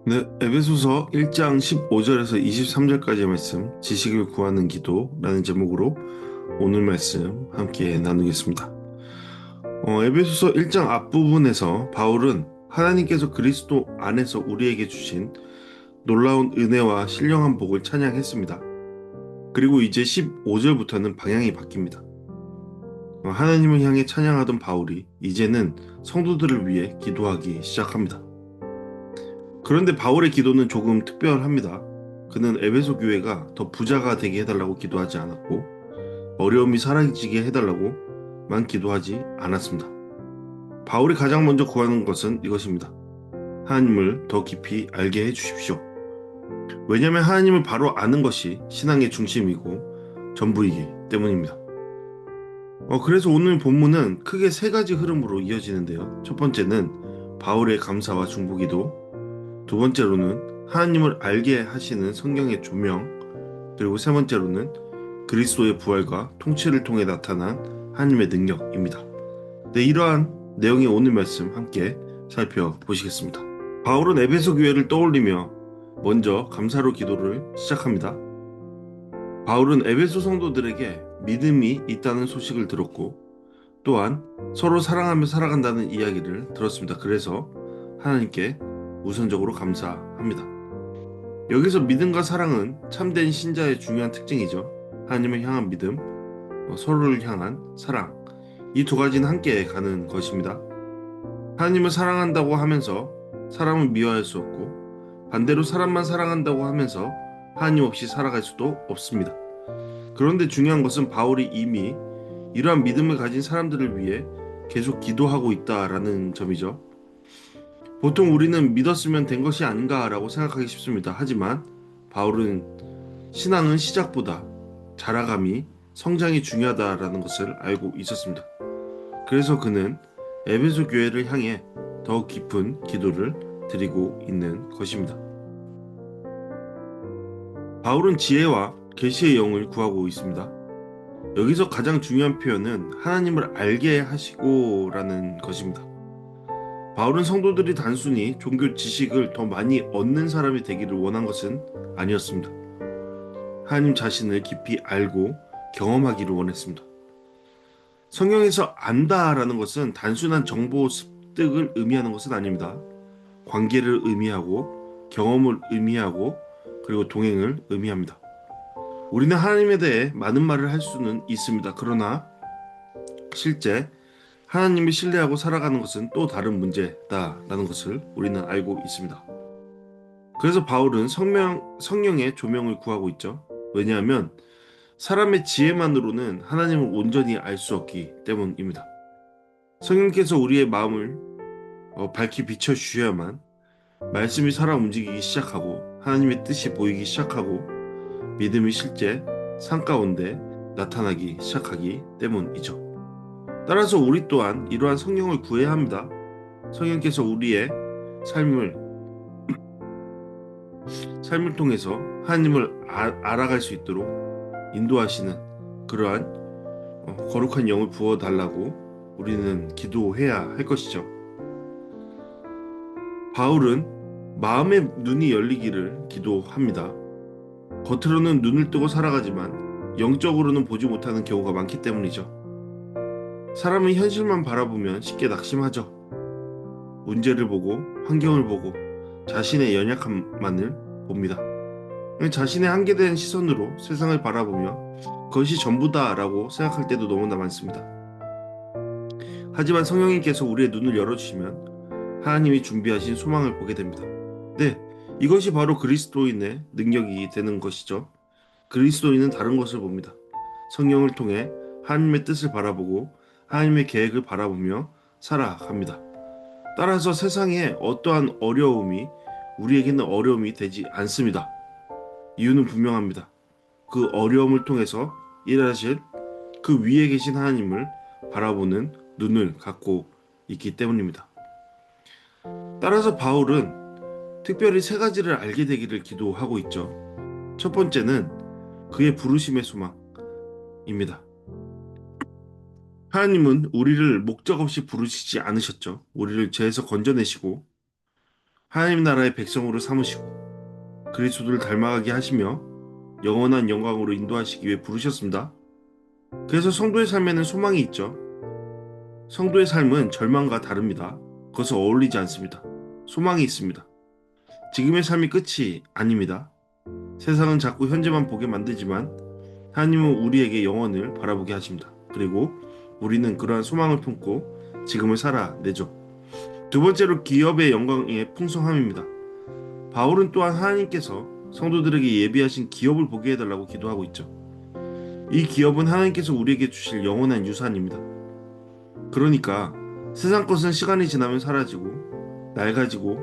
네, 에베소서 1장 15절에서 23절까지의 말씀, 지식을 구하는 기도라는 제목으로 오늘 말씀 함께 나누겠습니다. 에베소서 1장 앞부분에서 바울은 하나님께서 그리스도 안에서 우리에게 주신 놀라운 은혜와 신령한 복을 찬양했습니다. 그리고 이제 15절부터는 방향이 바뀝니다. 하나님을 향해 찬양하던 바울이 이제는 성도들을 위해 기도하기 시작합니다. 그런데 바울의 기도는 조금 특별합니다. 그는 에베소 교회가 더 부자가 되게 해달라고 기도하지 않았고 어려움이 사라지게 해달라고만 기도하지 않았습니다. 바울이 가장 먼저 구하는 것은 이것입니다. 하나님을 더 깊이 알게 해주십시오. 왜냐하면 하나님을 바로 아는 것이 신앙의 중심이고 전부이기 때문입니다. 그래서 오늘 본문은 크게 세 가지 흐름으로 이어지는데요. 첫 번째는 바울의 감사와 중보기도, 두 번째로는 하나님을 알게 하시는 성경의 조명, 그리고 세 번째로는 그리스도의 부활과 통치를 통해 나타난 하나님의 능력입니다. 네, 이러한 내용의 오늘 말씀 함께 살펴보시겠습니다. 바울은 에베소 교회를 떠올리며 먼저 감사로 기도를 시작합니다. 바울은 에베소 성도들에게 믿음이 있다는 소식을 들었고 또한 서로 사랑하며 살아간다는 이야기를 들었습니다. 그래서 하나님께 우선적으로 감사합니다. 여기서 믿음과 사랑은 참된 신자의 중요한 특징이죠. 하나님을 향한 믿음, 서로를 향한 사랑, 이 두 가지는 함께 가는 것입니다. 하나님을 사랑한다고 하면서 사람을 미워할 수 없고 반대로 사람만 사랑한다고 하면서 하나님 없이 살아갈 수도 없습니다. 그런데 중요한 것은 바울이 이미 이러한 믿음을 가진 사람들을 위해 계속 기도하고 있다라는 점이죠. 보통 우리는 믿었으면 된 것이 아닌가라고 생각하기 쉽습니다. 하지만 바울은 신앙은 시작보다 자라감이 성장이 중요하다라는 것을 알고 있었습니다. 그래서 그는 에베소 교회를 향해 더 깊은 기도를 드리고 있는 것입니다. 바울은 지혜와 계시의 영을 구하고 있습니다. 여기서 가장 중요한 표현은 하나님을 알게 하시고라는 것입니다. 바울은 성도들이 단순히 종교 지식을 더 많이 얻는 사람이 되기를 원한 것은 아니었습니다. 하나님 자신을 깊이 알고 경험하기를 원했습니다. 성경에서 안다라는 것은 단순한 정보 습득을 의미하는 것은 아닙니다. 관계를 의미하고 경험을 의미하고 그리고 동행을 의미합니다. 우리는 하나님에 대해 많은 말을 할 수는 있습니다. 그러나 실제 하나님을 신뢰하고 살아가는 것은 또 다른 문제다라는 것을 우리는 알고 있습니다. 그래서 바울은 성령의 조명을 구하고 있죠. 왜냐하면 사람의 지혜만으로는 하나님을 온전히 알 수 없기 때문입니다. 성령께서 우리의 마음을 밝히 비춰주셔야만 말씀이 살아 움직이기 시작하고 하나님의 뜻이 보이기 시작하고 믿음이 실제 삶 가운데 나타나기 시작하기 때문이죠. 따라서 우리 또한 이러한 성령을 구해야 합니다. 성령께서 우리의 삶을 통해서 하나님을 알아갈 수 있도록 인도하시는 그러한 거룩한 영을 부어달라고 우리는 기도해야 할 것이죠. 바울은 마음의 눈이 열리기를 기도합니다. 겉으로는 눈을 뜨고 살아가지만 영적으로는 보지 못하는 경우가 많기 때문이죠. 사람은 현실만 바라보면 쉽게 낙심하죠. 문제를 보고 환경을 보고 자신의 연약함만을 봅니다. 자신의 한계된 시선으로 세상을 바라보며 그것이 전부다라고 생각할 때도 너무나 많습니다. 하지만 성령님께서 우리의 눈을 열어주시면 하나님이 준비하신 소망을 보게 됩니다. 네, 이것이 바로 그리스도인의 능력이 되는 것이죠. 그리스도인은 다른 것을 봅니다. 성령을 통해 하나님의 뜻을 바라보고 하나님의 계획을 바라보며 살아갑니다. 따라서 세상에 어떠한 어려움이 우리에게는 어려움이 되지 않습니다. 이유는 분명합니다. 그 어려움을 통해서 일하실 그 위에 계신 하나님을 바라보는 눈을 갖고 있기 때문입니다. 따라서 바울은 특별히 세 가지를 알게 되기를 기도하고 있죠. 첫 번째는 그의 부르심의 소망입니다. 하나님은 우리를 목적 없이 부르시지 않으셨죠. 우리를 죄에서 건져내시고 하나님 나라의 백성으로 삼으시고 그리스도를 닮아가게 하시며 영원한 영광으로 인도하시기 위해 부르셨습니다. 그래서 성도의 삶에는 소망이 있죠. 성도의 삶은 절망과 다릅니다. 그것은 어울리지 않습니다. 소망이 있습니다. 지금의 삶이 끝이 아닙니다. 세상은 자꾸 현재만 보게 만들지만 하나님은 우리에게 영원을 바라보게 하십니다. 그리고 우리는 그러한 소망을 품고 지금을 살아내죠. 두 번째로 기업의 영광의 풍성함입니다. 바울은 또한 하나님께서 성도들에게 예비하신 기업을 보게 해달라고 기도하고 있죠. 이 기업은 하나님께서 우리에게 주실 영원한 유산입니다. 그러니까 세상 것은 시간이 지나면 사라지고 낡아지고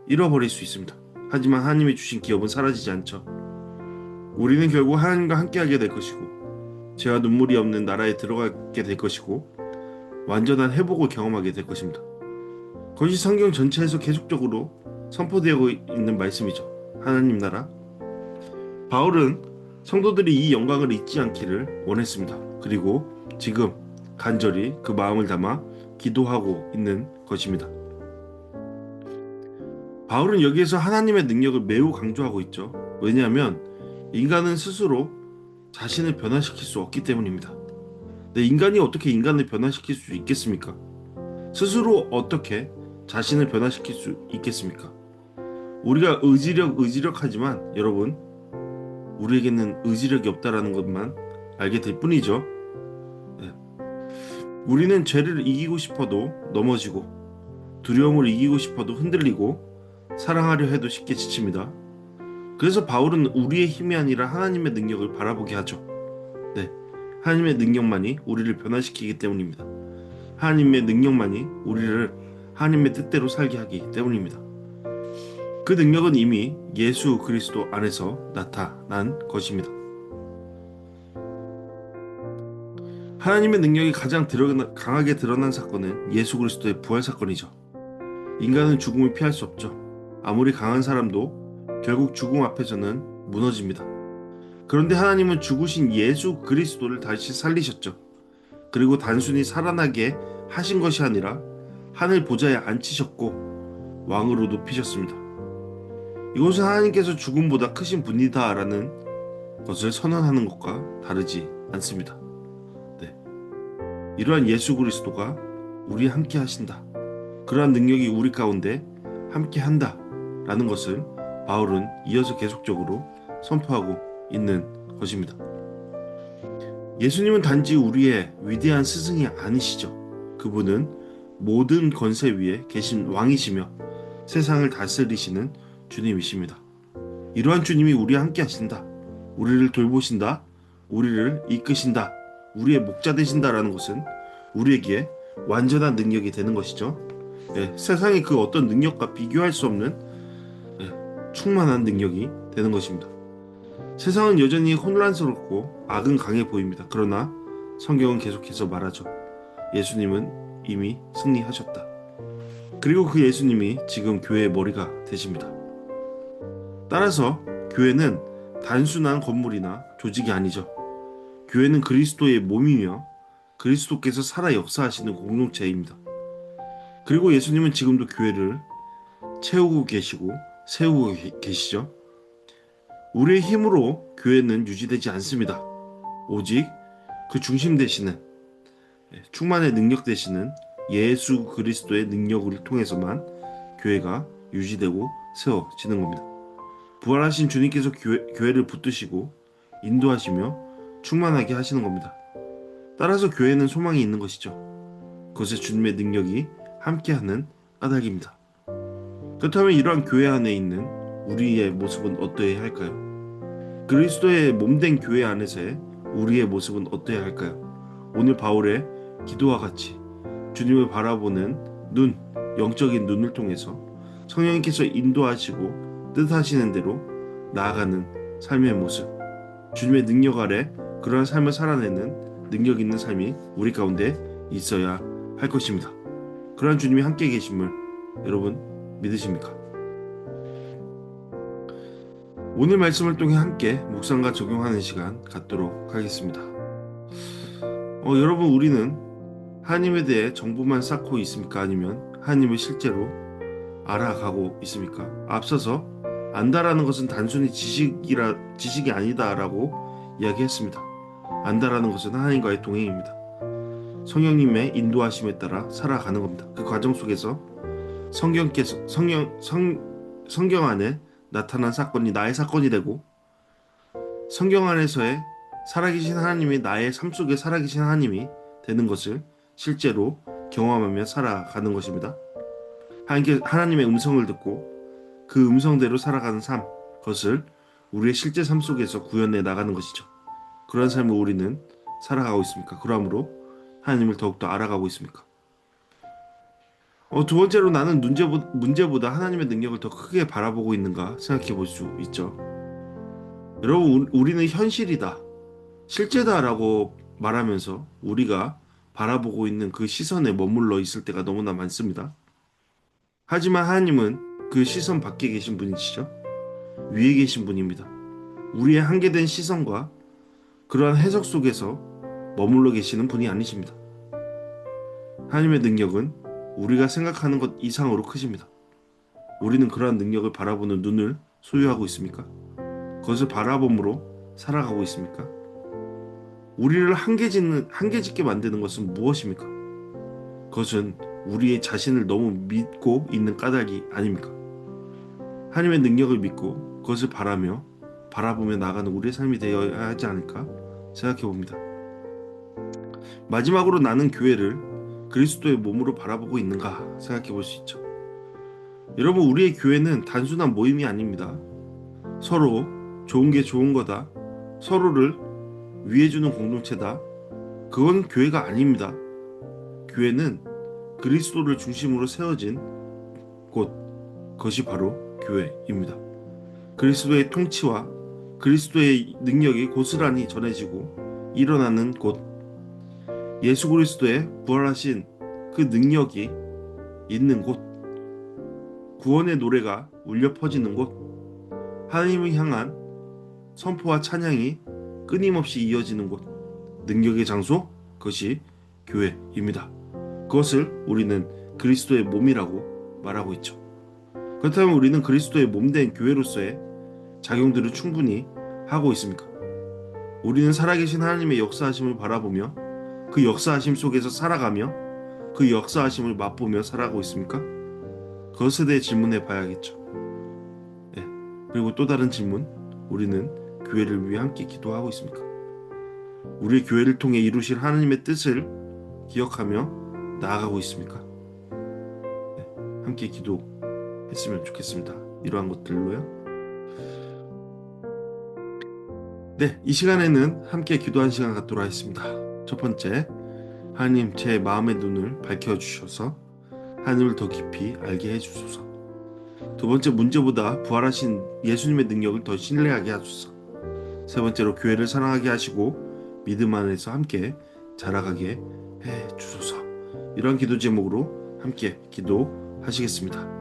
잃어버릴 수 있습니다. 하지만 하나님이 주신 기업은 사라지지 않죠. 우리는 결국 하나님과 함께하게 될 것이고 죄와 눈물이 없는 나라에 들어가게 될 것이고 완전한 회복을 경험하게 될 것입니다. 그것이 성경 전체에서 계속적으로 선포되고 있는 말씀이죠. 하나님 나라. 바울은 성도들이 이 영광을 잊지 않기를 원했습니다. 그리고 지금 간절히 그 마음을 담아 기도하고 있는 것입니다. 바울은 여기에서 하나님의 능력을 매우 강조하고 있죠. 왜냐하면 인간은 스스로 자신을 변화시킬 수 없기 때문입니다. 인간이 어떻게 인간을 변화시킬 수 있겠습니까? 스스로 어떻게 자신을 변화시킬 수 있겠습니까? 우리가 의지력하지만 여러분, 우리에게는 의지력이 없다라는 것만 알게 될 뿐이죠. 네. 우리는 죄를 이기고 싶어도 넘어지고 두려움을 이기고 싶어도 흔들리고 사랑하려 해도 쉽게 지칩니다. 그래서 바울은 우리의 힘이 아니라 하나님의 능력을 바라보게 하죠. 네, 하나님의 능력만이 우리를 변화시키기 때문입니다. 하나님의 능력만이 우리를 하나님의 뜻대로 살게 하기 때문입니다. 그 능력은 이미 예수 그리스도 안에서 나타난 것입니다. 하나님의 능력이 가장 강하게 드러난 사건은 예수 그리스도의 부활 사건이죠. 인간은 죽음을 피할 수 없죠. 아무리 강한 사람도 결국 죽음 앞에서는 무너집니다. 그런데 하나님은 죽으신 예수 그리스도를 다시 살리셨죠. 그리고 단순히 살아나게 하신 것이 아니라 하늘 보좌에 앉히셨고 왕으로 높이셨습니다. 이것은 하나님께서 죽음보다 크신 분이다라는 것을 선언하는 것과 다르지 않습니다. 네. 이러한 예수 그리스도가 우리 함께 하신다. 그러한 능력이 우리 가운데 함께 한다 라는 것을 바울은 이어서 계속적으로 선포하고 있는 것입니다. 예수님은 단지 우리의 위대한 스승이 아니시죠. 그분은 모든 권세 위에 계신 왕이시며 세상을 다스리시는 주님이십니다. 이러한 주님이 우리와 함께 하신다. 우리를 돌보신다. 우리를 이끄신다. 우리의 목자 되신다라는 것은 우리에게 완전한 능력이 되는 것이죠. 네, 세상의 그 어떤 능력과 비교할 수 없는 충만한 능력이 되는 것입니다. 세상은 여전히 혼란스럽고 악은 강해 보입니다. 그러나 성경은 계속해서 말하죠. 예수님은 이미 승리하셨다. 그리고 그 예수님이 지금 교회의 머리가 되십니다. 따라서 교회는 단순한 건물이나 조직이 아니죠. 교회는 그리스도의 몸이며 그리스도께서 살아 역사하시는 공동체입니다. 그리고 예수님은 지금도 교회를 채우고 계시고 세우고 계시죠. 우리의 힘으로 교회는 유지되지 않습니다. 오직 그 중심 되시는 충만의 능력 되시는 예수 그리스도의 능력을 통해서만 교회가 유지되고 세워지는 겁니다. 부활하신 주님께서 교회를 붙드시고 인도하시며 충만하게 하시는 겁니다. 따라서 교회는 소망이 있는 것이죠. 그것에 주님의 능력이 함께하는 까닭입니다. 그렇다면 이러한 교회 안에 있는 우리의 모습은 어떠해야 할까요? 그리스도의 몸된 교회 안에서의 우리의 모습은 어떠해야 할까요? 오늘 바울의 기도와 같이 주님을 바라보는 눈, 영적인 눈을 통해서 성령님께서 인도하시고 뜻하시는 대로 나아가는 삶의 모습, 주님의 능력 아래 그러한 삶을 살아내는 능력 있는 삶이 우리 가운데 있어야 할 것입니다. 그러한 주님이 함께 계심을 여러분 믿으십니까? 오늘 말씀을 통해 함께 묵상과 적용하는 시간 갖도록 하겠습니다. 여러분, 우리는 하나님에 대해 정보만 쌓고 있습니까? 아니면 하나님을 실제로 알아가고 있습니까? 앞서서 안다라는 것은 단순히 지식이 아니다라고 이야기했습니다. 안다라는 것은 하나님과의 동행입니다. 성령님의 인도하심에 따라 살아가는 겁니다. 그 과정 속에서 성경 안에 나타난 사건이 나의 사건이 되고, 성경 안에서의 살아계신 하나님이 나의 삶 속에 살아계신 하나님이 되는 것을 실제로 경험하며 살아가는 것입니다. 하나님의 음성을 듣고 그 음성대로 살아가는 삶, 그것을 우리의 실제 삶 속에서 구현해 나가는 것이죠. 그런 삶을 우리는 살아가고 있습니까? 그러므로 하나님을 더욱더 알아가고 있습니까? 두 번째로, 나는 문제보다 하나님의 능력을 더 크게 바라보고 있는가 생각해 볼 수 있죠. 여러분, 우리는 현실이다, 실제다라고 말하면서 우리가 바라보고 있는 그 시선에 머물러 있을 때가 너무나 많습니다. 하지만 하나님은 그 시선 밖에 계신 분이시죠. 위에 계신 분입니다. 우리의 한계된 시선과 그러한 해석 속에서 머물러 계시는 분이 아니십니다. 하나님의 능력은 우리가 생각하는 것 이상으로 크십니다. 우리는 그러한 능력을 바라보는 눈을 소유하고 있습니까? 그것을 바라봄으로 살아가고 있습니까? 우리를 한계짓게 만드는 것은 무엇입니까? 그것은 우리의 자신을 너무 믿고 있는 까닭이 아닙니까? 하나님의 능력을 믿고 그것을 바라보며 나가는 우리의 삶이 되어야 하지 않을까 생각해 봅니다. 마지막으로, 나는 교회를 그리스도의 몸으로 바라보고 있는가 생각해 볼 수 있죠. 여러분, 우리의 교회는 단순한 모임이 아닙니다. 서로 좋은 게 좋은 거다, 서로를 위해주는 공동체다, 그건 교회가 아닙니다. 교회는 그리스도를 중심으로 세워진 곳, 그것이 바로 교회입니다. 그리스도의 통치와 그리스도의 능력이 고스란히 전해지고 일어나는 곳, 예수 그리스도의 부활하신 그 능력이 있는 곳, 구원의 노래가 울려 퍼지는 곳, 하나님을 향한 선포와 찬양이 끊임없이 이어지는 곳, 능력의 장소, 그것이 교회입니다. 그것을 우리는 그리스도의 몸이라고 말하고 있죠. 그렇다면 우리는 그리스도의 몸된 교회로서의 작용들을 충분히 하고 있습니까? 우리는 살아계신 하나님의 역사하심을 바라보며 그 역사하심 속에서 살아가며 그 역사하심을 맛보며 살아가고 있습니까? 그것에 대해 질문해 봐야겠죠. 네. 그리고 또 다른 질문, 우리는 교회를 위해 함께 기도하고 있습니까? 우리의 교회를 통해 이루실 하나님의 뜻을 기억하며 나아가고 있습니까? 네. 함께 기도했으면 좋겠습니다. 이러한 것들로요. 네, 이 시간에는 함께 기도한 시간 갖도록 하겠습니다. 첫 번째, 하나님, 제 마음의 눈을 밝혀주셔서 하나님을 더 깊이 알게 해주소서. 두 번째, 문제보다 부활하신 예수님의 능력을 더 신뢰하게 하소서. 세 번째로, 교회를 사랑하게 하시고 믿음 안에서 함께 자라가게 해주소서. 이러한 기도 제목으로 함께 기도하시겠습니다.